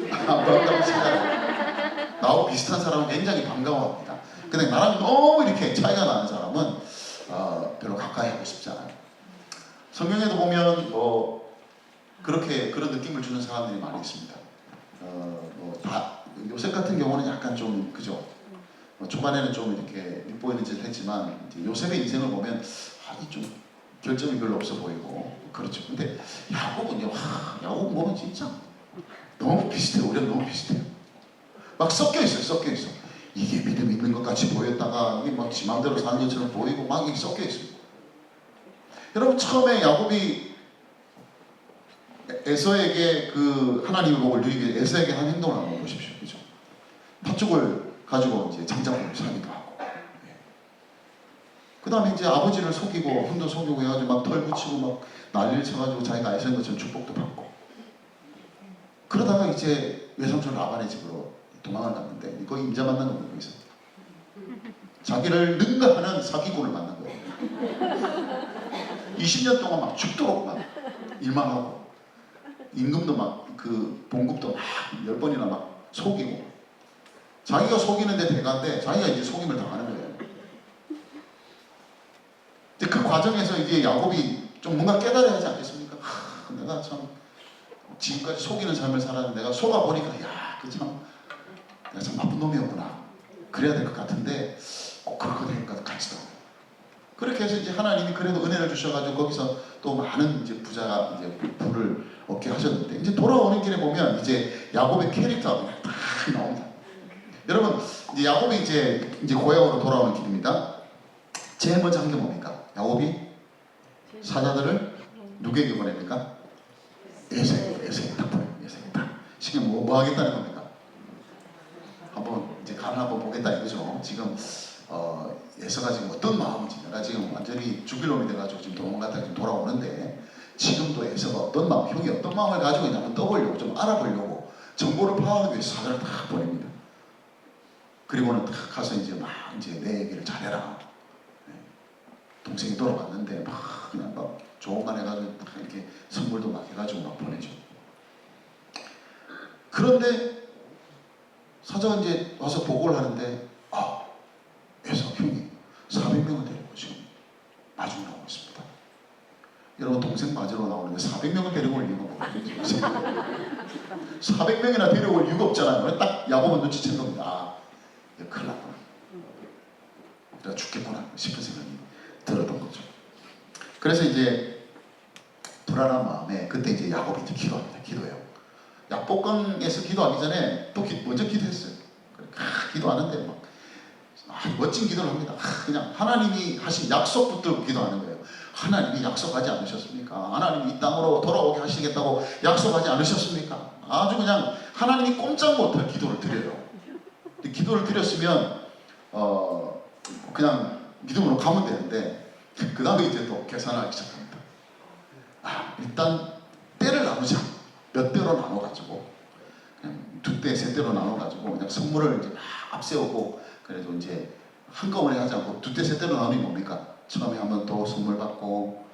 반갑고 생각해요. 나하고 비슷한 사람은 굉장히 반가워합니다. 근데 나랑 너무 이렇게 차이가 나는 사람은 별로 가까이 하고 싶지 않아요. 성경에도 보면 뭐 그렇게 그런 느낌을 주는 사람들이 많이 있습니다. 요셉 같은 경우는 약간 좀 그죠. 초반에는 좀 이렇게 밉보이는 짓을 했지만 이제 요셉의 인생을 보면 좀 결점이 별로 없어 보이고 그렇죠. 근데 야곱은요, 야곱 보면 진짜 너무 비슷해요. 우리랑 너무 비슷해요. 막 섞여 있어요. 섞여 있어. 이게 믿음 있는 것 같이 보였다가 이게 막 지 맘대로 사는 것처럼 보이고 막 이게 섞여 있어요. 여러분, 처음에 야곱이 에서에게 그 하나님의 복을 누리기 위해 에서에게 한 행동을 한번 보십시오. 그죠? 팥죽을 가지고 이제 장작을 사기도 하고. 그 다음에 이제 아버지를 속이고 혼도 속이고 해가지고 막 털 붙이고 막 난리를 쳐가지고 자기가 에서인 것처럼 축복도 받고. 그러다가 이제 외삼촌 라반의 집으로 도망을 갔는데 거기 임자 만난 거예요. 거기서 자기를 능가하는 사기꾼을 만난 거예요. 20년 동안 막 죽도록 막 일만 하고 임금도 막 그 봉급도 막 10번이나 막 속이고 자기가 속이는데 대가인데 자기가 이제 속임을 당하는 거예요. 근데 그 과정에서 이제 야곱이 좀 뭔가 깨달아야 하지 않겠습니까? 내가 참 지금까지 속이는 삶을 살았는데 내가 속아보니까 야, 내가 참 나쁜 놈이었구나. 그래야 될 것 같은데 꼭 그렇게 될 것 같지도 않아요. 그렇게 해서 이제 하나님이 그래도 은혜를 주셔가지고 거기서 또 많은 이제 부자가 이제 부를 얻게 하셨는데 이제 돌아오는 길에 보면 이제 야곱의 캐릭터가 그냥 다 나옵니다. 여러분 이제 야곱이 이제 고향으로 돌아오는 길입니다. 제일 먼저 한 게 뭡니까? 야곱이 사자들을 누구에게 보냅니까? 에서에게 딱 보내요. 에서에게 딱. 지금 뭐 하겠다는 겁니까? 한번 이제 간을 한번 보겠다 이거죠. 지금 에서가 지금 어떤 마음인지 내가 지금 완전히 죽일 놈이 돼가지고 지금 도망갔다 지금 돌아오는데 지금도 에서가 어떤 마음, 형이 어떤 마음을 가지고 있나 한번 떠보려고 좀 알아보려고 정보를 파악하기 위해서 사자를 딱 보냅니다. 그리고는 딱 가서 이제 막 이제 내 얘기를 잘해라. 동생이 돌아왔는데 막 그냥 막 조언만 해가지고 막 이렇게 선물도 막 해가지고 막 보내죠. 그런데 사자가 이제 와서 보고를 하는데 에서 형이 400명을 데리고 지금 마중 나오고 있습니다. 여러분 동생 맞으러 나오는데 400명을 데리고 올 이유가 뭐예요? 400명이나 데려올 이유가 없잖아요. 딱 야곱은 눈치챈 겁니다. 큰일 났구나. 내가 죽겠구나 싶은 생각이 들었던 거죠. 그래서 이제 불안한 마음에 그때 이제 야곱이 이제 기도합니다. 기도해요. 약복강에서 기도하기 전에 또 먼저 기도했어요. 기도하는데 막 멋진 기도를 합니다. 그냥 하나님이 하신 약속 붙들고 기도하는 거예요. 하나님이 약속하지 않으셨습니까? 하나님이 이 땅으로 돌아오게 하시겠다고 약속하지 않으셨습니까? 아주 그냥 하나님이 꼼짝 못할 기도를 드려요. 기도를 드렸으면 그냥 믿음으로 가면 되는데 그 다음에 이제 또 계산하기 시작합니다. 일단 때를 나누자. 몇 대로 나눠가지고 그냥 2대, 3대로 나눠가지고 그냥 선물을 이제 막 앞세우고 그래도 이제 한꺼번에 하지 않고 2대, 3대로 나누니 뭡니까? 처음에 한번 또 선물 받고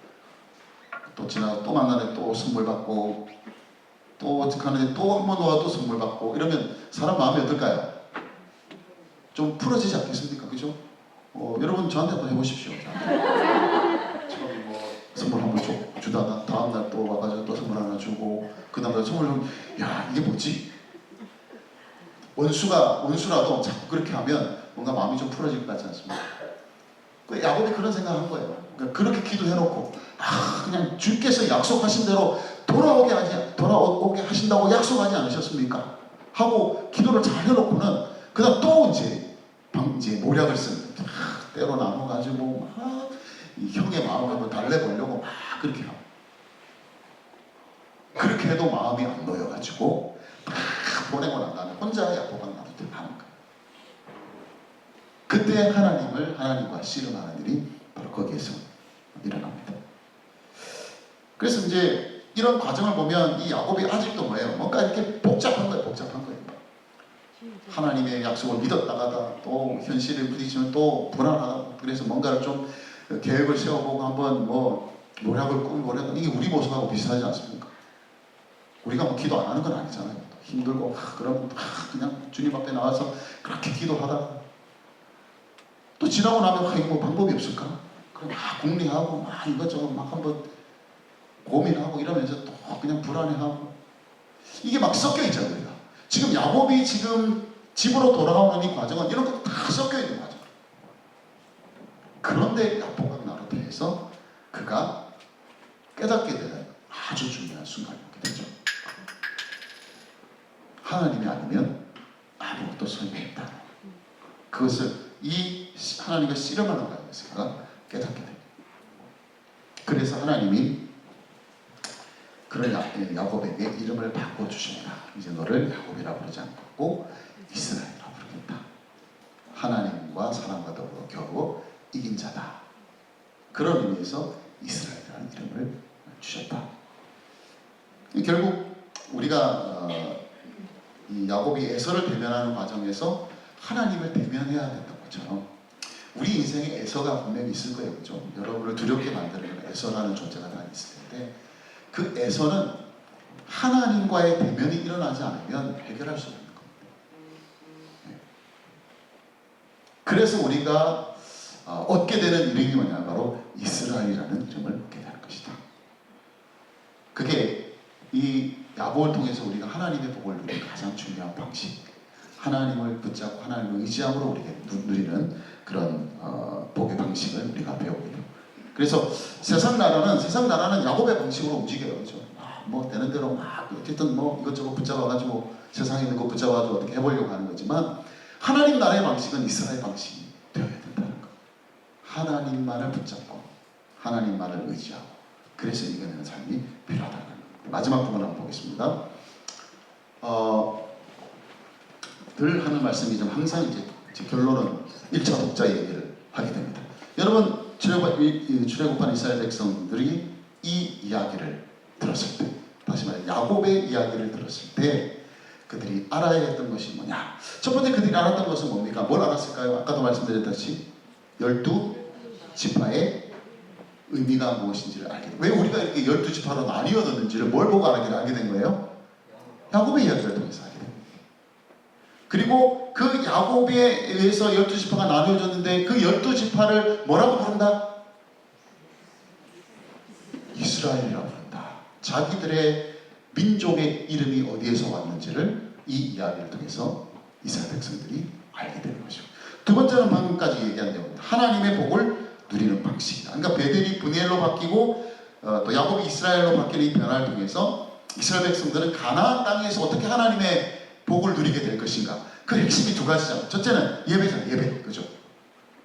또 지나가 또 만나는데 또 선물 받고 또 가는데 또 한 번 와서 또 선물 받고 이러면 사람 마음이 어떨까요? 좀 풀어지지 않겠습니까? 그죠? 여러분 저한테 한번 해보십시오. 처음에 뭐 선물 한번 주다가 다음날 또 와가지고 또 선물 하나 주고 그 다음날 선물 좀 야 이게 뭐지? 원수라도 자꾸 그렇게 하면 뭔가 마음이 좀 풀어질 것 같지 않습니까? 그 야곱이 그런 생각을 한 거예요. 그러니까 그렇게 기도해놓고 그냥 주께서 약속하신 대로 돌아오게 하신다고 약속하지 않으셨습니까? 하고 기도를 잘 해놓고는 그 다음 또 이제 모략을 쓰는 때로 나눠가지고 막 이 형의 마음을 한번 달래보려고 막 그렇게 하고 그렇게 해도 마음이 안 놓여가지고 막 보내고 난 다음에 혼자 야곱은 놔두듯 하는 거예요. 그때 하나님과 씨름하는 일이 바로 거기에서 일어납니다. 그래서 이제 이런 과정을 보면 이 야곱이 아직도 뭐예요? 뭔가 이렇게 복잡한 거예요. 하나님의 약속을 믿었다가다 또 현실에 부딪히면 또 불안하다. 그래서 뭔가를 좀 계획을 세워보고 한번 뭐 노력을 꾸미고 이게 우리 모습하고 비슷하지 않습니까? 우리가 뭐 기도 안 하는 건 아니잖아요. 힘들고 그러면 그냥 주님 앞에 나와서 그렇게 기도하다가 또 지나고 나면 이거 뭐 방법이 없을까? 그럼 막 궁리하고 막 이것저것 막 한번 고민하고 이러면서 또 그냥 불안해하고 이게 막 섞여 있잖아요. 우리가. 지금 야곱이 지금 집으로 돌아오는 이 과정은 이런 거 다 섞여 있는 과정. 그런데 야곱과 나루터에서 그가 깨닫게 되는 아주 중요한 순간이 오게 되죠. 하나님이 아니면 아무것도 소용이 없다. 그것을 이 하나님과 씨름하는 과정에서 그가 깨닫게 됩니다. 그래서 하나님이 그런 야곱에게 이름을 바꿔주십니다. 이제 너를 야곱이라 부르지 않고 이스라엘이라 부르겠다. 하나님과 사람과 더불어 겨우 이긴 자다. 그런 의미에서 이스라엘이라는 이름을 주셨다. 결국 우리가 이 야곱이 에서를 대면하는 과정에서 하나님을 대면해야 된다는 것처럼 우리 인생에 에서가 분명히 있을 거예요. 그죠? 여러분을 두렵게 만드는 에서라는 존재가 다 있을 텐데 그 에서는 하나님과의 대면이 일어나지 않으면 해결할 수 없는 겁니다. 그래서 우리가 얻게 되는 이름이 뭐냐? 바로 이스라엘이라는 이름을 얻게 되는 것이다. 그게 이 야곱을 통해서 우리가 하나님의 복을 누리는 가장 중요한 방식, 하나님을 붙잡고 하나님을 의지함으로 우리가 누리는 그런 복의 방식을 우리가 배우고요. 그래서 세상 나라는 야곱의 방식으로 움직여요. 그렇죠? 뭐 되는 대로 막 어쨌든 뭐 이것저것 붙잡아가지고 세상에 있는 거 붙잡아가지고 어떻게 해보려고 하는 거지만, 하나님 나라의 방식은 이스라엘 방식이 되어야 된다는 거. 하나님만을 붙잡고 하나님만을 의지하고, 그래서 이겨내는 삶이 필요하다는 거. 마지막 부분 한번 보겠습니다. 늘 하는 말씀이지만 항상 이제 결론은 1차 독자 얘기를 하게 됩니다. 여러분, 출애굽한 이스라엘 백성들이 이 이야기를 들었을 때, 다시 말해 야곱의 이야기를 들었을 때 그들이 알아야 했던 것이 뭐냐? 첫 번째 그들이 알았던 것은 뭡니까? 뭘 알았을까요? 아까도 말씀드렸듯이 12지파의 의미가 무엇인지를 알게 돼요. 왜 우리가 이렇게 12지파로 나뉘어졌는지를 뭘 보고 알게 된 거예요? 야곱의 이야기를 통해서 알게 됩니다. 그리고 그 야곱에 의해서 12지파가 나뉘어졌는데 그 12지파를 뭐라고 부른다? 이스라엘이라고 부른다. 자기들의 민족의 이름이 어디에서 왔는지를 이 이야기를 통해서 이스라엘 백성들이 알게 되는 것이죠. 두 번째는 방금까지 얘기한 내용입니다. 하나님의 복을 누리는 방식이다. 그러니까 베델이 분이엘로 바뀌고 또 야곱이 이스라엘로 바뀌는 이 변화를 통해서 이스라엘 백성들은 가나안 땅에서 어떻게 하나님의 복을 누리게 될 것인가. 그 핵심이 두 가지잖아요. 첫째는 예배잖아요. 예배. 그죠?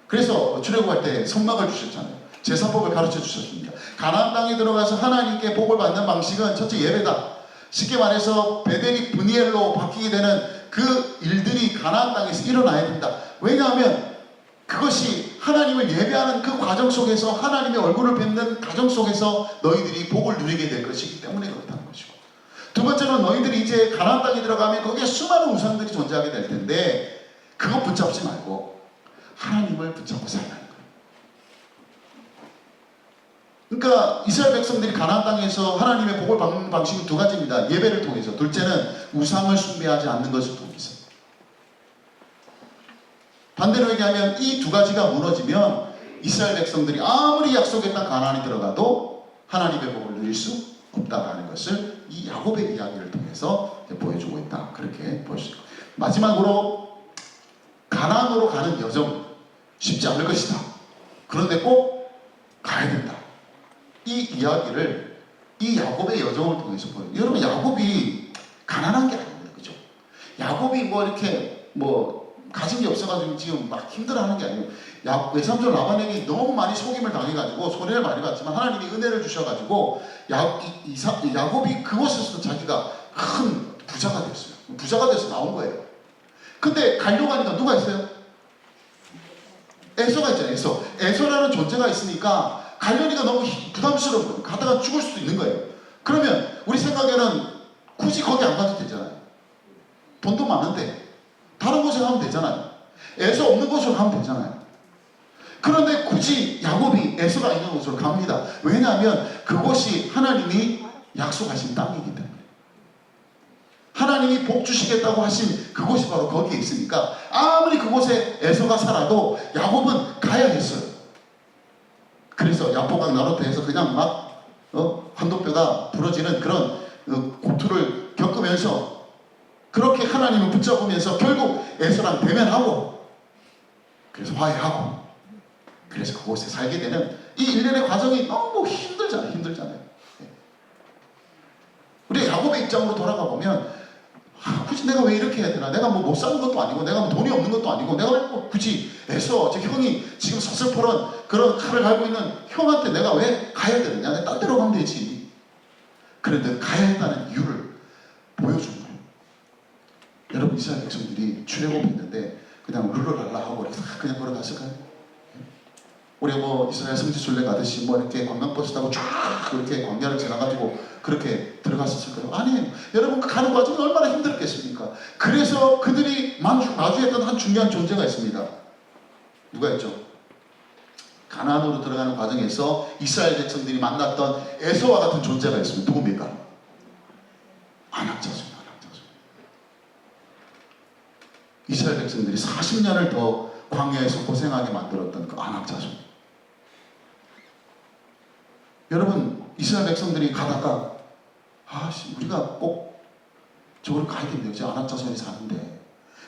그래서 출애굽할 때 선막을 주셨잖아요. 제사법을 가르쳐 주셨습니다. 가나안 땅에 들어가서 하나님께 복을 받는 방식은 첫째 예배다. 쉽게 말해서 베델이 분이엘로 바뀌게 되는 그 일들이 가나안 땅에서 일어나야 된다. 왜냐하면 그것이 하나님을 예배하는 그 과정 속에서 하나님의 얼굴을 뵙는 과정 속에서 너희들이 복을 누리게 될 것이기 때문에 그렇다는 것이고, 두 번째는 너희들이 이제 가나안 땅에 들어가면 거기에 수많은 우상들이 존재하게 될 텐데 그거 붙잡지 말고 하나님을 붙잡고 살라는 거예요. 그러니까 이스라엘 백성들이 가나안 땅에서 하나님의 복을 받는 방식이 두 가지입니다. 예배를 통해서, 둘째는 우상을 숭배하지 않는 것을 통해서. 반대로 얘기하면 이 두 가지가 무너지면 이스라엘 백성들이 아무리 약속의 땅 가나안에 들어가도 하나님의 복을 누릴 수 없다라는 것을 이 야곱의 이야기를 통해서 보여주고 있다. 그렇게 볼 수 있고, 마지막으로 가나안으로 가는 여정 쉽지 않을 것이다. 그런데 꼭 가야 된다. 이 이야기를 이 야곱의 여정을 통해서 보여요. 여러분, 야곱이 가난한 게 아닙니다. 그죠? 야곱이 뭐 이렇게 가진 게 없어가지고 지금 막 힘들어하는 게 아니에요. 외삼촌 라반에게 너무 많이 속임을 당해가지고 손해를 많이 봤지만 하나님이 은혜를 주셔가지고 야곱이 그곳에서 자기가 큰 부자가 됐어요. 부자가 돼서 나온 거예요. 근데 가려고 하니까 누가 있어요? 에서가 있잖아요. 에서라는 존재가 있으니까 가려니까 너무 부담스러운 거예요. 가다가 죽을 수도 있는 거예요. 그러면 우리 생각에는 굳이 거기 안 가도 되잖아요. 돈도 많은데 다른 곳에 가면 되잖아요. 에서 없는 곳으로 가면 되잖아요. 그런데 굳이 야곱이 에서가 있는 곳으로 갑니다. 왜냐하면 그곳이 하나님이 약속하신 땅이기 때문에. 하나님이 복 주시겠다고 하신 그곳이 바로 거기에 있으니까 아무리 그곳에 에서가 살아도 야곱은 가야 했어요. 그래서 야포강 나루터에서 그냥 막 환도뼈가 부러지는 그런 고투를 겪으면서 그렇게 하나님을 붙잡으면서 결국 에서랑 대면하고 그래서 화해하고 그래서 그곳에 살게 되는 이 일련의 과정이 너무 힘들잖아요. 우리 야곱의 입장으로 돌아가 보면 굳이 내가 왜 이렇게 해야 되나? 내가 못 사는 것도 아니고 내가 돈이 없는 것도 아니고 내가 왜 굳이 에서 제 형이 지금 서슬퍼런 그런 칼을 갈고 있는 형한테 내가 왜 가야 되느냐? 내가 딴 데로 가면 되지. 그런데 가야 한다는 이유를 보여준 거예요. 여러분, 이스라엘 백성들이 출애굽했는데 그냥 룰루랄라 하고 그냥 걸어갔을까요? 우리 이스라엘 성지순례 가듯이 이렇게 관광버스 타고 쫙 이렇게 광야를 지나가지고 그렇게 들어갔었을까요? 아니에요. 여러분, 그 가는 과정이 얼마나 힘들었겠습니까? 그래서 그들이 마주했던 한 중요한 존재가 있습니다. 누가 있죠? 가나안으로 들어가는 과정에서 이스라엘 백성들이 만났던 에서와 같은 존재가 있습니다. 누굽니까? 안악자손. 이스라엘 백성들이 40년을 더 광야에서 고생하게 만들었던 그 안악자손. 여러분, 이스라엘 백성들이 가다가 우리가 꼭 저걸 가야 됩니다. 저 안악자손이 사는데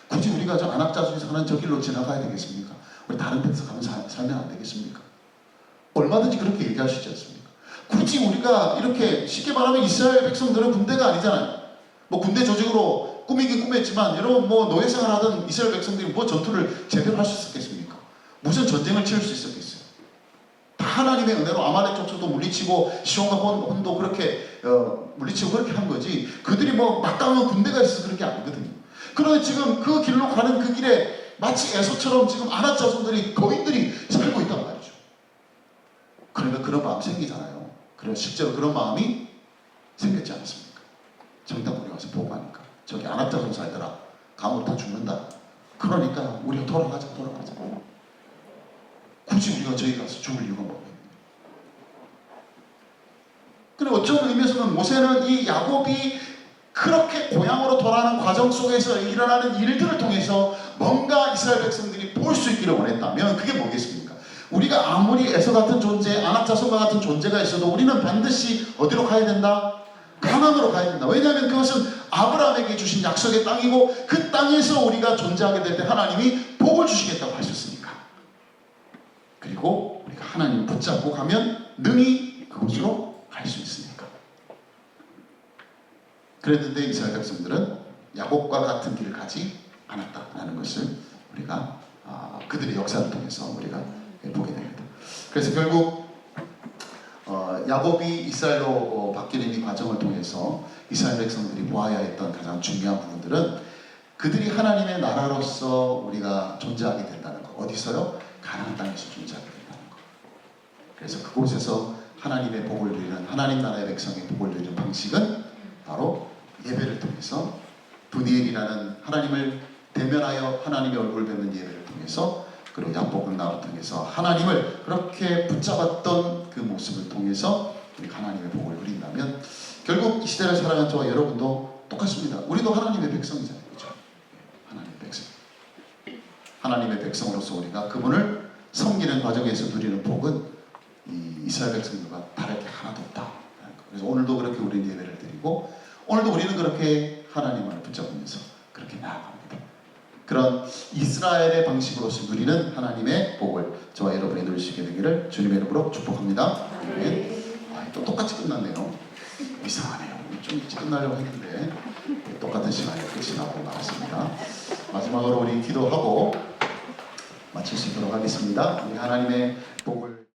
굳이 우리가 저 안악자손이 사는 저 길로 지나가야 되겠습니까? 우리 다른 데서 가면 살면 안 되겠습니까? 얼마든지 그렇게 얘기하시지 않습니까? 굳이 우리가 이렇게 쉽게 말하면 이스라엘 백성들은 군대가 아니잖아요. 뭐 군대 조직으로 꾸미긴 꾸몄지만 여러분 뭐 노예 생활하던 이스라엘 백성들이 뭐 전투를 제대로 할 수 있었겠습니까? 무슨 전쟁을 치를 수 있었겠어요? 다 하나님의 은혜로 아말렉 족속도 물리치고 시온과 혼도 그렇게 물리치고 그렇게 한 거지, 그들이 뭐 막강한 군대가 있어서 그런 게 아니거든요. 그런데 지금 그 길로 가는 그 길에 마치 에서처럼 지금 아낙 자손들이 거인들이 살고 있단 말이죠. 그러니까 그런 마음 생기잖아요. 그래서 실제로 그런 마음이 생겼지 않았습니까? 정당군이 와서 보고하니까 저기 아낙 자손 살더라, 감으로 다 죽는다. 그러니까 우리가 돌아가자. 굳이 우리가 저기 가서 죽을 이유가 뭐예요? 그래, 어떤 의미에서는 모세는 이 야곱이 그렇게 고향으로 돌아가는 과정 속에서 일어나는 일들을 통해서 뭔가 이스라엘 백성들이 볼 수 있기를 원했다면 그게 뭐겠습니까? 우리가 아무리 에서 같은 존재, 아낙 자손과 같은 존재가 있어도 우리는 반드시 어디로 가야 된다? 가나안으로 가야 된다. 왜냐하면 그것은 아브라함에게 주신 약속의 땅이고 그 땅에서 우리가 존재하게 될 때 하나님이 복을 주시겠다고 하셨으니까. 그리고 우리가 하나님을 붙잡고 가면 능히 그곳으로 갈 수 있으니까. 그랬는데 이스라엘 백성들은 야곱과 같은 길을 가지 않았다라는 것을 우리가 그들의 역사를 통해서 우리가 보게 됩니다. 그래서 결국 야곱이 이스라엘로 바뀌는 이 과정을 통해서 이스라엘 백성들이 보아야 했던 가장 중요한 부분들은 그들이 하나님의 나라로서 우리가 존재하게 된다는 것. 어디서요? 가나안 땅에서 존재하게 된다는 것. 그래서 그곳에서 하나님의 복을 누리는, 하나님 나라의 백성의 복을 누리는 방식은 바로 예배를 통해서, 분이엘이라는 하나님을 대면하여 하나님의 얼굴을 뵙는 예배를 통해서, 그리고 야복음나를 통해서 하나님을 그렇게 붙잡았던 그 모습을 통해서 우리가 하나님의 복을 누린다면 결국 이 시대를 살아가는 저와 여러분도 똑같습니다. 우리도 하나님의 백성이잖아요. 그렇죠? 하나님의 백성. 하나님의 백성으로서 우리가 그분을 섬기는 과정에서 누리는 복은 이 이스라엘 백성들과 다를 게 하나도 없다. 그래서 오늘도 그렇게 우리는 예배를 드리고 오늘도 우리는 그렇게 하나님을 붙잡으면서 그렇게 나아갑니다. 그런 이스라엘의 방식으로서 누리는 하나님의 복을 저와 여러분이 누리시게 되기를 주님의 이름으로 축복합니다. 또 똑같이 끝났네요. 이상하네요. 좀 일찍 끝나려고 했는데 똑같은 시간에 끝이 나고 말았습니다. 마지막으로 우리 기도하고 마칠 수 있도록 하겠습니다. 우리 하나님의 복을